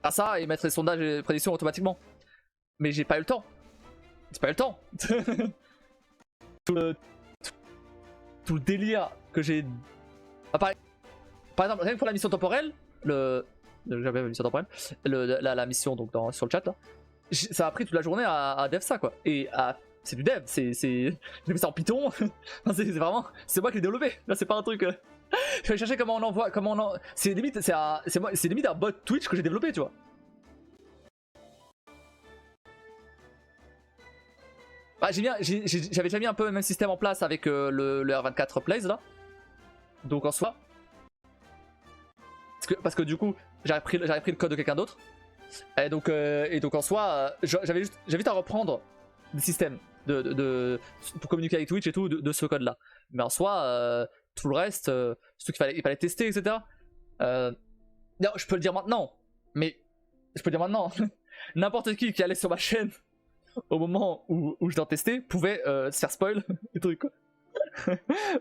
à ça et mettre les sondages et les prédictions automatiquement. Mais j'ai pas eu le temps. J'ai pas eu le temps. tout le délire que j'ai. Ah, par exemple, rien que pour la mission temporelle, j'avais la mission temporelle, la mission donc sur le chat là, ça a pris toute la journée à dev ça quoi. Et c'est du dev, j'ai fait ça en Python. c'est vraiment, c'est moi qui l'ai développé. Là c'est pas un truc. Je vais chercher comment on envoie, c'est limite, c'est limite un bot Twitch que j'ai développé, tu vois. Bah, j'avais déjà mis un peu le même système en place avec le R24 Plays là. Donc en soi, parce que du coup j'avais pris le code de quelqu'un d'autre. Et donc en soi, j'avais juste à reprendre des systèmes pour communiquer avec Twitch et tout de ce code là. Mais en soi, tout le reste, ce qu'il fallait tester, etc. Non, je peux le dire maintenant, mais je peux le dire maintenant. N'importe qui allait sur ma chaîne au moment où je dois tester pouvait se faire spoil et trucs quoi.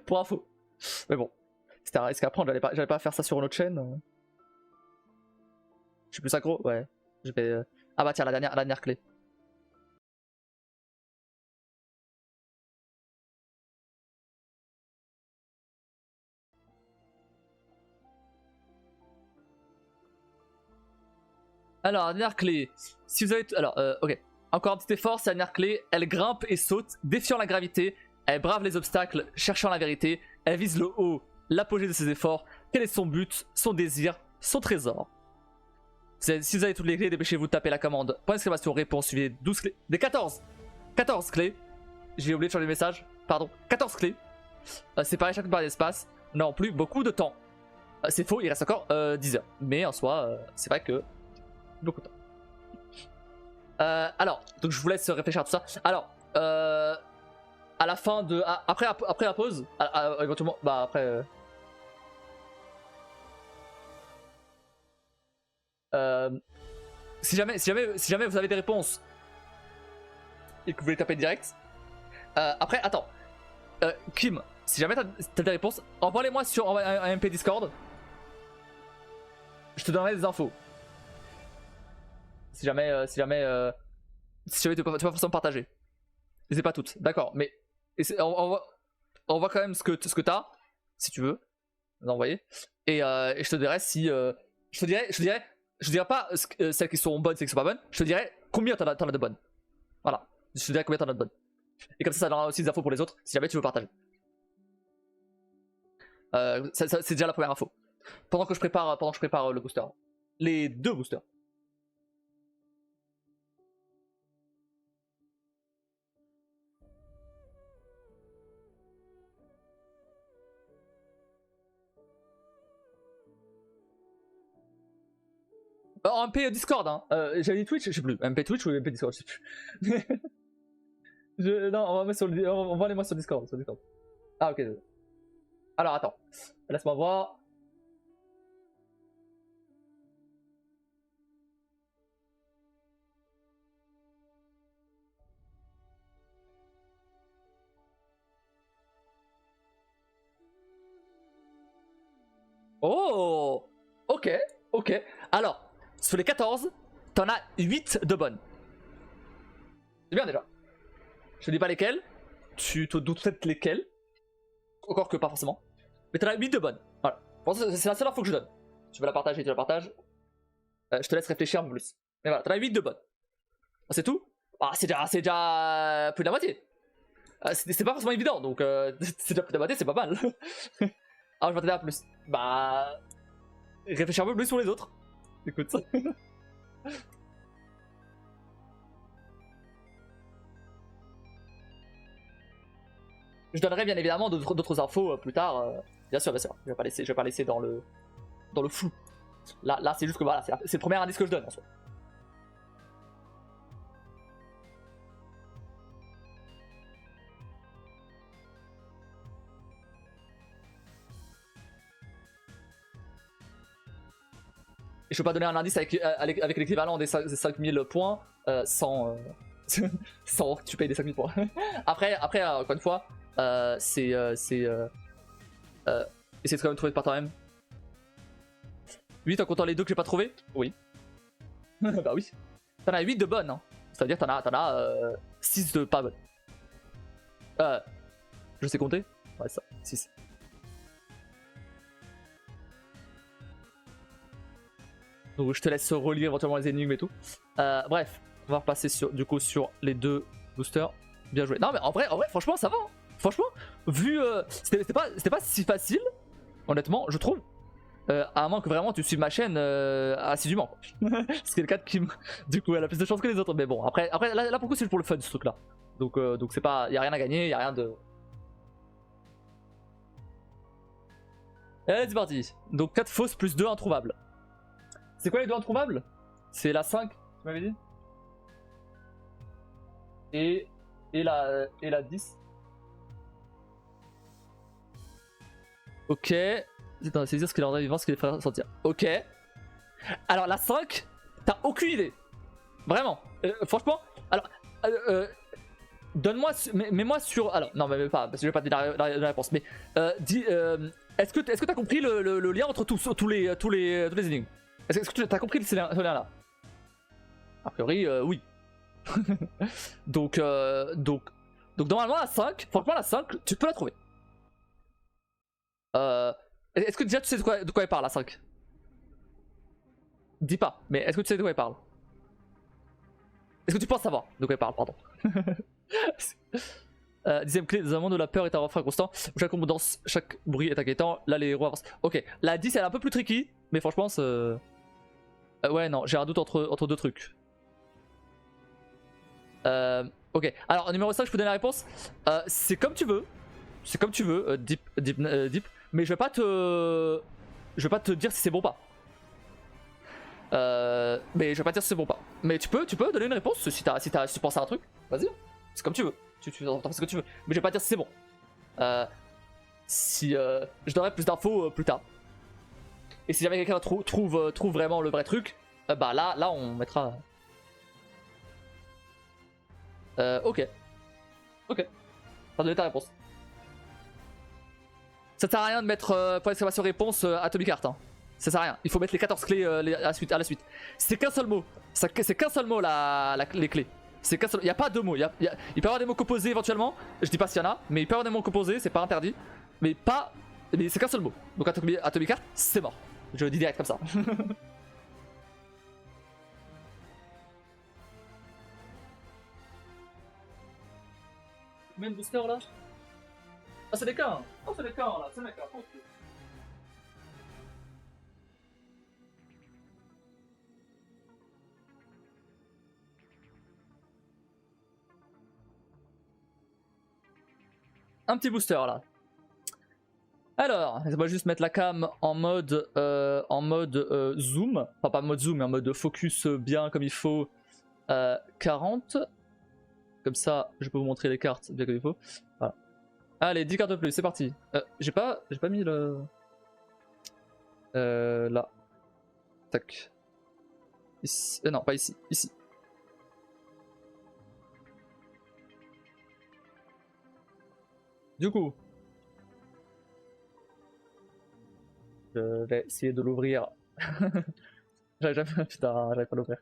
Pour info. Mais bon, c'était un risque à prendre, j'allais pas faire ça sur une autre chaîne. Je suis plus accro, ouais. Je vais. Ah bah tiens, la dernière clé. Alors, la dernière clé. Si vous avez. Alors, ok. Encore un petit effort, c'est la dernière clé. Elle grimpe et saute, défiant la gravité. Elle brave les obstacles, cherchant la vérité. Elle vise le haut, l'apogée de ses efforts. Quel est son but, son désir, son trésor? Si vous avez toutes les clés, dépêchez-vous de taper la commande. Point d'exclamation, réponse, suivez 12 clés. Des 14 clés. J'ai oublié de changer le message. Pardon, 14 clés. Séparées chacune par l'espace. Non plus beaucoup de temps. C'est faux, il reste encore 10 heures. Mais en soi, c'est vrai que beaucoup de temps. Alors, donc je vous laisse réfléchir à tout ça. Alors, à la fin de. Après la pause, éventuellement, bah après. Si jamais vous avez des réponses et que vous voulez taper direct. Après, attends. Kim, si jamais t'as des réponses, envoie-les-moi sur un MP Discord. Je te donnerai des infos. Si jamais tu veux pas forcément partager. C'est pas toutes, d'accord. Mais on voit quand même ce que t'as, si tu veux, d'envoyer. Et je te dirai si. Je dirais pas celles qui sont bonnes, celles qui sont pas bonnes. Je te dirai combien t'en as de bonnes. Voilà. Je te dirai combien t'en as de bonnes. Et comme ça donnera aussi des infos pour les autres, si jamais tu veux partager. C'est déjà la première info. Pendant que je prépare le booster. Les 2 boosters. En MP Discord, hein. J'avais dit Twitch, je sais plus. MP Twitch ou MP Discord, je sais plus. Non, envoie-les-moi sur Discord, Ah, ok. Alors, attends. Laisse-moi voir. Oh! Ok. Alors, sur les 14, t'en as 8 de bonnes. C'est bien déjà. Je te dis pas lesquelles. Tu te doutes peut-être lesquelles. Encore que pas forcément. Mais t'en as 8 de bonnes. Voilà. C'est la seule info que je donne. Tu veux la partager, tu la partages. Je te laisse réfléchir un peu plus. Mais voilà, t'en as 8 de bonnes. C'est tout? Ah, c'est déjà plus de la moitié. C'est pas forcément évident, donc c'est déjà plus de la moitié, c'est pas mal. Ah, je m'attendais à plus. Bah. Réfléchir un peu plus sur les autres. Écoute. Je donnerai bien évidemment d'autres infos plus tard. Bien sûr. Je vais pas laisser dans le flou. Là c'est juste que voilà, c'est le premier indice que je donne en soi. Et je peux pas donner un indice avec l'équivalent des 5000 points sans que tu payes des 5000 points. après encore une fois, essaie de quand même trouver par toi-même. 8 en comptant les 2 que j'ai pas trouvé. Oui. Bah oui. T'en as 8 de bonnes, hein. Ça veut dire que t'en as 6 de pas bonnes. Je sais compter? Ouais, ça, 6. Donc je te laisse relire éventuellement les énigmes et tout. Bref, on va repasser du coup sur les 2 boosters. Bien joué. Non mais en vrai franchement ça va. Hein. Franchement, vu... c'était pas si facile, honnêtement, je trouve. À moins que vraiment tu suives ma chaîne assidûment. Ce qui est le cas de Kim. Du coup elle a plus de chance que les autres. Mais bon, après là pour le coup c'est pour le fun ce truc là. Donc c'est pas... Y a rien à gagner, y a rien de... Allez c'est parti. Donc 4 fausses plus 2 introuvables. C'est quoi les 2 introuvables? C'est la 5, tu m'avais dit? Et la 10. Ok. C'est saisir ce qu'il leur vivant, ce qu'il les ferait sentir. Ok. Alors la 5, t'as aucune idée. Vraiment. Franchement, alors... donne-moi... Mets-moi sur... Alors, non mais pas, parce que je vais pas te dire la réponse. Mais dis... est-ce que t'as compris le lien entre tous les énigmes? Est-ce que t'as compris ce lien-là? A priori, oui. donc normalement la 5, franchement la 5, tu peux la trouver. Est-ce que déjà tu sais de quoi elle parle la 5? Dis pas, mais est-ce que tu sais de quoi elle parle? Est-ce que tu penses savoir de quoi elle parle, pardon? 10ème clé, dans un monde où la peur est un refrain constant, où chaque combo danse, chaque bruit est inquiétant, là les héros avancent. Ok, la 10 elle est un peu plus tricky, mais franchement c'est... ouais non, j'ai un doute entre 2 trucs. Ok, alors numéro 5 je peux donner la réponse. C'est comme tu veux. C'est comme tu veux, Deep. Mais je vais pas te dire si c'est bon ou pas. Mais je vais pas te dire si c'est bon ou pas. Mais tu peux donner une réponse si tu penses à un truc. Vas-y, c'est comme tu veux. Tu t'en fais ce que tu veux. Mais je vais pas te dire si c'est bon. Je donnerai plus d'infos plus tard. Et si jamais quelqu'un trouve vraiment le vrai truc, bah là on mettra... ok. Ok. T'as donné ta réponse. Ça sert à rien de mettre point d'exclamation réponse Atomic Heart. Hein. Ça sert à rien. Il faut mettre les 14 clés à la suite. C'est qu'un seul mot. C'est qu'un seul mot les clés. C'est qu'un seul... Il n'y a pas deux mots. Il peut y avoir des mots composés éventuellement. Je dis pas s'il y en a, mais il peut y avoir des mots composés, c'est pas interdit. Mais c'est qu'un seul mot. Donc Atomic Heart, c'est mort. Je le dis direct comme ça. Combien de boosters là? Ah c'est des cas. Oh c'est des cas là, c'est des cas. Okay. Un petit booster là. Alors, laisse-moi juste mettre la cam en mode zoom. Enfin pas mode zoom mais en mode focus bien comme il faut. 40. Comme ça je peux vous montrer les cartes bien comme il faut. Voilà. Allez 10 cartes de plus, c'est parti. J'ai pas mis le... là. Tac. Ici. Non pas ici, ici. Du coup, je vais essayer de l'ouvrir. Putain, j'arrive pas à l'ouvrir.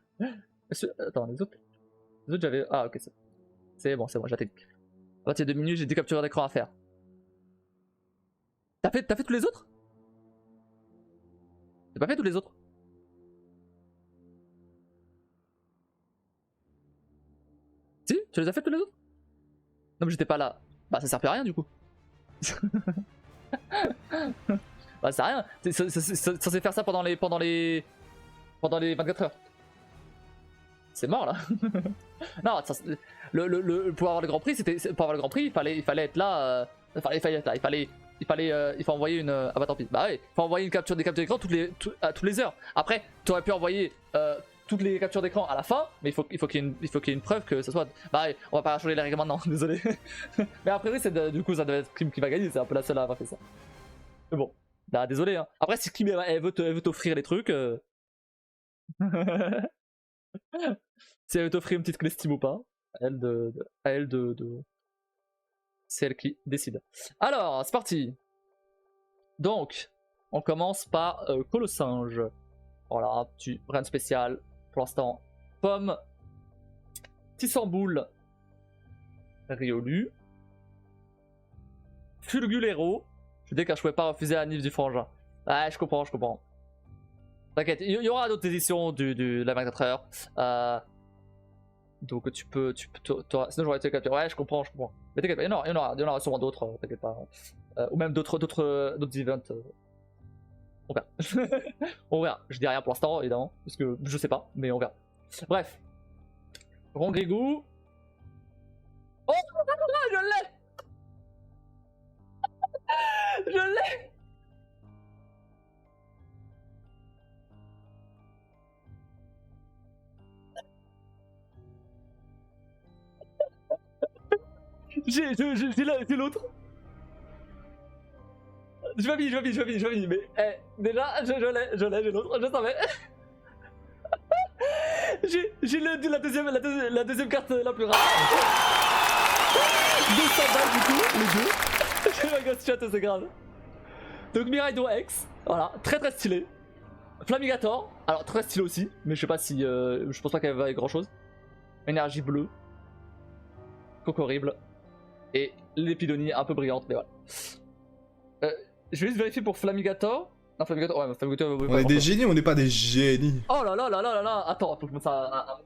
Attends, les autres j'avais... Ah ok, c'est bon, j'attends. À partir de 2 minutes, j'ai 2 captures d'écran à faire. T'as fait tous les autres? T'as pas fait tous les autres? Si? Tu les as fait tous les autres? Non mais j'étais pas là. Bah ça sert plus à rien du coup. Bah ça sert à rien. C'est censé faire ça pendant les 24 heures. C'est mort là. Non, pour avoir le Grand Prix, il fallait être là. Il faut envoyer une... Ah bah tant pis. Bah ouais, il faut envoyer des captures d'écran toutes les heures. Après, tu aurais pu envoyer toutes les captures d'écran à la fin, mais il faut qu'il y ait une preuve que ça soit... Bah ouais, on va pas changer les règles maintenant, désolé. Mais après oui, du coup ça devait être Kim qui va gagner, c'est un peu la seule à avoir fait ça. Mais bon, bah désolé hein. Après si Kim elle veut t'offrir les trucs... Si elle veut t'offrir une petite clé Steam ou pas, à elle de... C'est elle qui décide. Alors, c'est parti. Donc, on commence par Colossinge. Voilà, rien de spécial. pour l'instant. Pomme, Tissamboule, Riolu, Fulgulero. Je dis car je pouvais pas refuser la Nif du Frangin. Ouais, je comprends, je comprends. T'inquiète, il y aura d'autres éditions de la 24 heures. Donc tu peux sinon j'aurais été capturé. Ouais, je comprends, je comprends. Mais t'inquiète pas, il y en aura sûrement d'autres, t'inquiète pas. Ou même d'autres events. On verra. On verra. Je dis rien pour l'instant, évidemment, parce que je sais pas, mais on verra. Bref. Rongrigou. Oh, je l'ai. Je l'ai. J'ai l'autre. Je m'habille, mais déjà, je l'ai, j'ai l'autre, je savais. J'ai la deuxième carte la plus rare. 200 balles du coup, les deux. J'ai ma ghost chat, c'est grave. Donc Miraidon X, voilà, très très stylé. Flamigator, alors très stylé aussi, mais je sais pas si, je pense pas qu'elle va avec grand chose. Énergie bleue. Cocorrible. Et l'épidonie un peu brillante, mais voilà. Je vais juste vérifier pour Flamigator. Non, Flamigator, ouais, Flamigator. On est des génies, on n'est pas des génies. Oh là là là là là là. Attends, faut que je mette ça.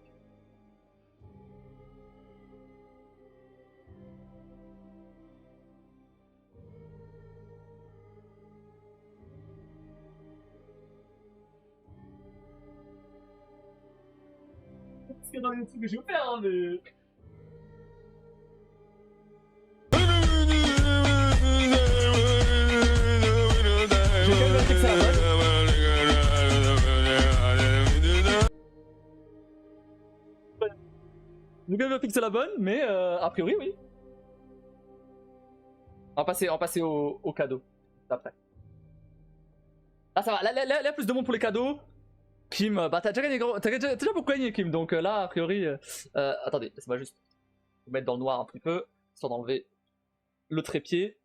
C'est dans les trucs que je vais faire, hein, mais. J'ai quand même fixé la bonne, mais a priori, oui. On va passer au cadeau d'après. Ah, ça va, là, il y a plus de monde pour les cadeaux. Kim, bah t'as déjà beaucoup gagné, Kim, donc là, a priori. Attendez, laissez-moi juste vous mettre dans le noir un petit peu, sans enlever le trépied.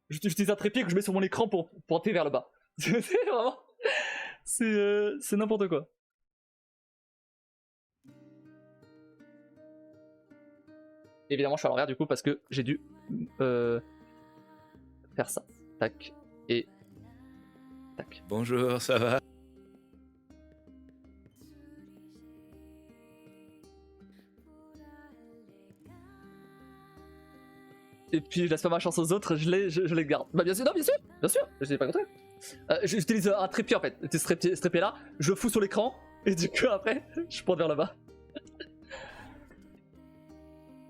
J'utilise un trépied que je mets sur mon écran pour pointer vers le bas. C'est vraiment. C'est n'importe quoi. Évidemment, je suis à l'envers du coup parce que j'ai dû faire ça. Tac. Et. Tac. Bonjour, ça va? Et puis je laisse pas ma chance aux autres, je les garde. Bah bien sûr, non, bien sûr, je l'ai pas compris. J'utilise un trépied en fait, ce trépied là, je le fous sur l'écran, et du coup après, je pointe vers le bas.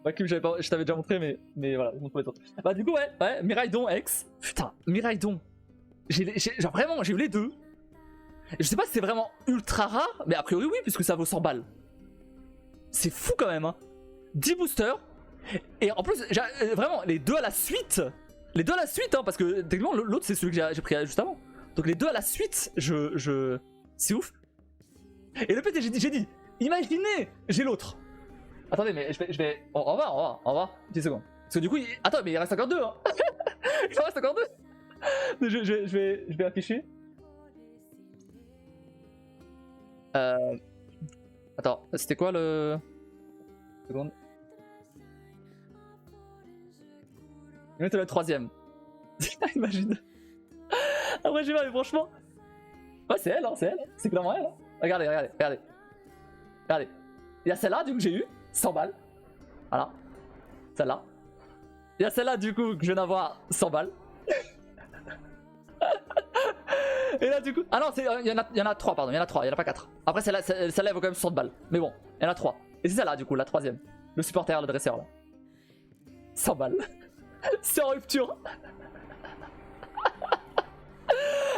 Bah Kim, je t'avais déjà montré, mais voilà, je montre pour les autres. Bah du coup ouais, Miraidon X. Putain, Miraidon. Genre vraiment, j'ai eu les deux. Je sais pas si c'est vraiment ultra rare, mais a priori oui, puisque ça vaut 100 balles. C'est fou quand même, hein. 10 boosters. Et en plus, vraiment, les deux à la suite. Les deux à la suite, hein, parce que techniquement, l'autre c'est celui que j'ai pris juste avant. Donc les deux à la suite, c'est ouf. Et le pire, j'ai dit, imaginez, j'ai l'autre. Attendez, mais je vais. On va. 10 secondes. Parce que du coup, attends, mais il reste encore deux, hein. Il en reste encore deux. Je vais afficher. Attends, c'était quoi le. Seconde. C'était le troisième. Imagine. Après, j'ai pas, mais franchement. Ouais, c'est elle, hein, c'est elle. C'est clairement elle. Hein. Regardez. Il y a celle-là, du coup, que j'ai eu. 100 balles. Voilà. Celle-là. Il y a celle-là, du coup, que je viens d'avoir 100 balles. Et là, du coup. Ah non, il y en a 3, pardon. Il y en a 3, il y en a pas 4. Après, celle-là, elle vaut quand même 60 balles. Mais bon, il y en a 3. Et c'est celle-là, du coup, la troisième. Le supporter, le dresseur, là. 100 balles. C'est en rupture.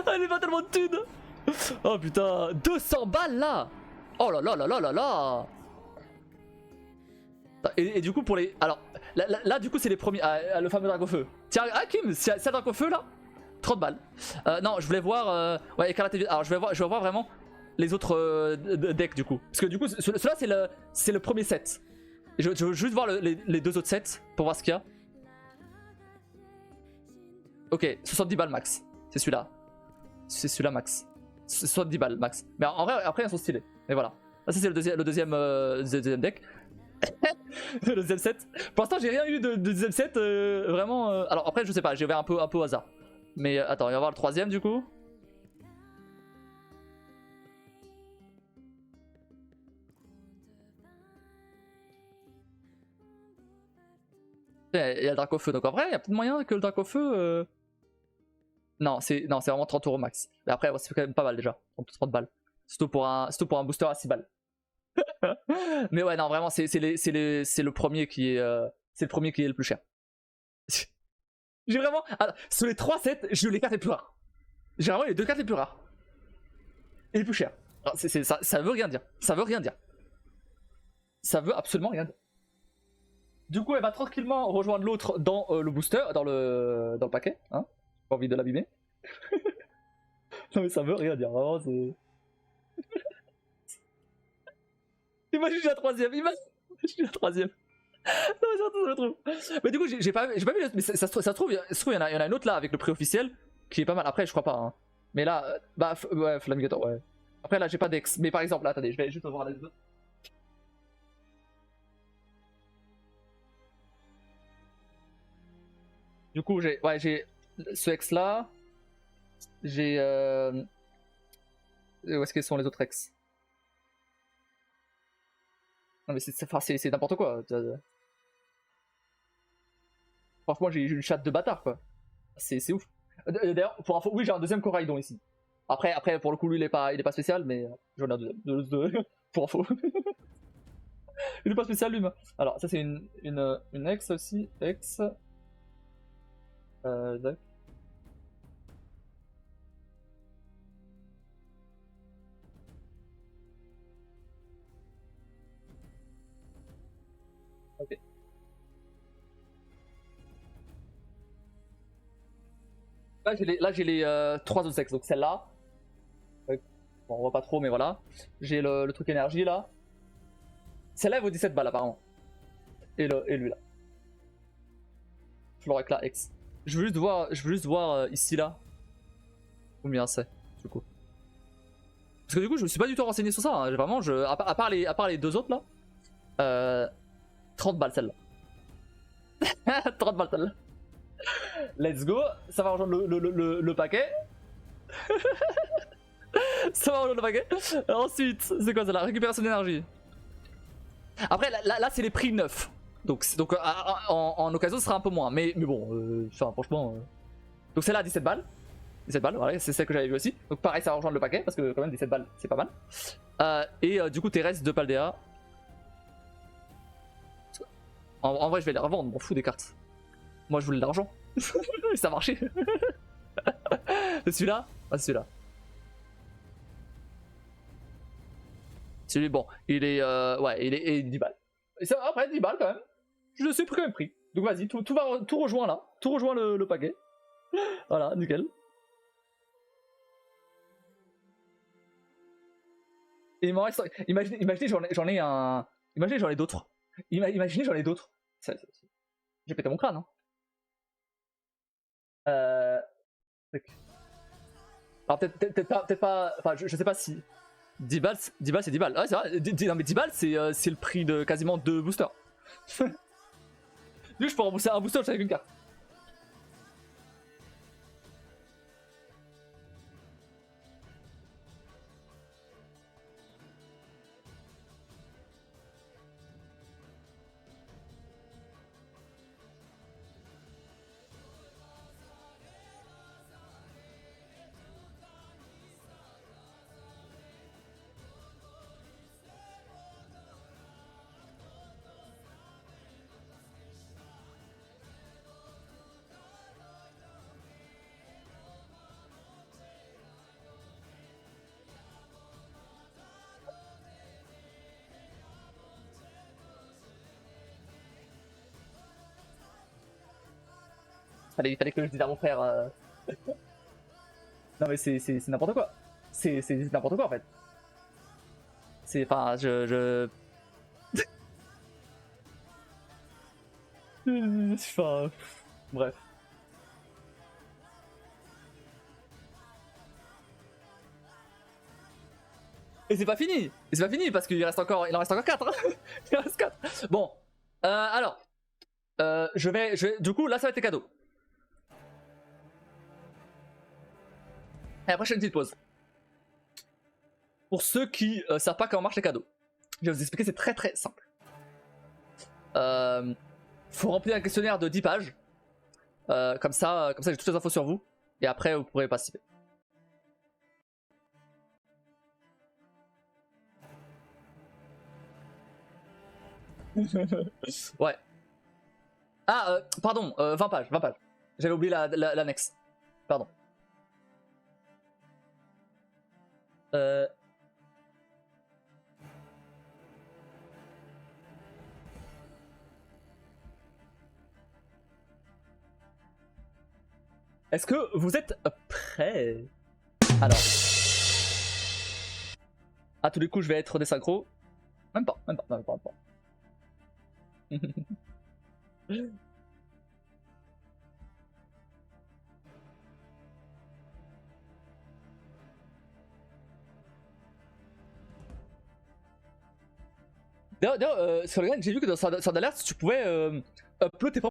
Elle est pas tellement de thunes. Oh putain, 200 balles là. Oh là là là là là là. Et du coup pour les... Alors, là du coup c'est les premiers... le fameux Dracofeu. Tiens, Kim, c'est un Dracofeu là. 30 balles. Non, je voulais voir... ouais, Écarlate. Alors je vais voir vraiment les autres decks du coup. Parce que du coup, celui-là c'est le premier set. Je veux juste voir les deux autres sets pour voir ce qu'il y a. Ok, 70 balles max. C'est celui-là. C'est celui-là max. 70 balles max. Mais en vrai, après, elles sont stylées. Mais voilà. Ah, ça c'est le deuxième deck. Le deuxième set. Pour l'instant j'ai rien eu de deuxième set vraiment. Alors après je sais pas, j'ai ouvert un peu au hasard. Mais attends, on va voir le troisième du coup. Il y a le drac au feu, donc en vrai il y a peut-être moyen que le drac au feu. Non, c'est vraiment 30 euros max. Mais après, c'est quand même pas mal déjà. En plus 30 balles. Surtout pour un booster à 6 balles. Mais ouais, non, vraiment, c'est le premier qui est. C'est le premier qui est le plus cher. J'ai vraiment. Alors, sur les 3 sets, j'ai eu les cartes les plus rares. J'ai vraiment les 2 cartes les plus rares. Et les plus chères. Alors, ça veut rien dire. Ça veut rien dire. Ça veut absolument rien dire. Du coup, elle va tranquillement rejoindre l'autre dans le booster, dans le paquet. Hein, pas envie de l'abîmer. Non mais ça veut rien dire, vraiment c'est... Imagine la troisième, imagine la troisième. Non mais ça je trouve. Mais du coup j'ai pas vu, mais ça se trouve, il y en a une autre là avec le prix officiel qui est pas mal. Après je crois pas hein. Mais là, bah ouais, Flamigator, ouais. Après là j'ai pas d'ex, mais par exemple là, attendez, je vais juste voir les autres. Du coup j'ai ce ex là. J'ai où est-ce qu'ils sont les autres ex? Non mais c'est n'importe quoi. Franchement j'ai une chatte de bâtard quoi. C'est ouf. D'ailleurs, pour info, oui j'ai un deuxième Coraidon ici. Après pour le coup lui il est pas spécial mais j'en ai un deuxième. Pour info. Il est pas spécial lui. Alors ça c'est une ex aussi. Ex. Zac. Ok. Là j'ai les 3 autres ex. Donc celle-là. Bon, on voit pas trop mais voilà. J'ai le truc énergie là. Celle-là elle vaut 17 balles apparemment. Et lui là. Florecla ex. Je veux juste voir ici là. Combien c'est du coup. Parce que du coup je me suis pas du tout renseigné sur ça. Hein. Vraiment à part les 2 autres là. 30 balles celle-là. 30 balles celle-là. Let's go. Ça va rejoindre le paquet. Ça va rejoindre le paquet. Ensuite, c'est quoi ça la récupération d'énergie. Après là c'est les prix neufs. Donc en occasion ce sera un peu moins. Mais bon, franchement. Donc celle-là 17 balles. 17 balles, voilà, c'est celle que j'avais vu aussi. Donc pareil, ça va rejoindre le paquet parce que quand même 17 balles, c'est pas mal. Et du coup, Thérèse de Paldea. En vrai, je vais les revendre, m'en fous des cartes. Moi, je voulais de l'argent. Ça a marché. C'est celui-là. Ah, c'est celui-là. Celui, bon, il est. Ouais, il est 10 balles. Et ça, après, 10 balles quand même. Je le sais quand même pris. Donc vas-y, tout rejoint là. Tout rejoint le paquet. Voilà, nickel. Et il m'en reste. Imaginez j'en ai un. Imaginez j'en ai d'autres. Imaginez j'en ai d'autres. J'ai pété mon crâne. Hein. Alors peut-être pas. Enfin je sais pas si. 10 balles c'est 10 balles. Ouais c'est vrai. Non mais 10 balles c'est le prix de quasiment 2 boosters. Lui je peux rembourser un booster avec une carte. Fallait que je dise à mon frère. Non mais c'est n'importe quoi. C'est n'importe quoi en fait. C'est. Enfin je. Enfin. Bref. Et c'est pas fini. Et c'est pas fini parce qu'il en reste encore 4. Il en reste 4. Bon. Alors. Du coup, là, ça va être les cadeaux. Et après, je fais une petite pause. Pour ceux qui savent pas comment marchent les cadeaux, je vais vous expliquer, c'est très très simple. Faut remplir un questionnaire de 10 pages. Comme ça j'ai toutes les infos sur vous. Et après, vous pourrez participer. Ouais. Ah, pardon, 20 pages, 20 pages. J'avais oublié l'annexe. Pardon. Est-ce que vous êtes prêts? Alors. À tous les coups, je vais être désynchro. Même pas. D'ailleurs, sur le j'ai vu que dans Sword Alert, tu pouvais upload tes propres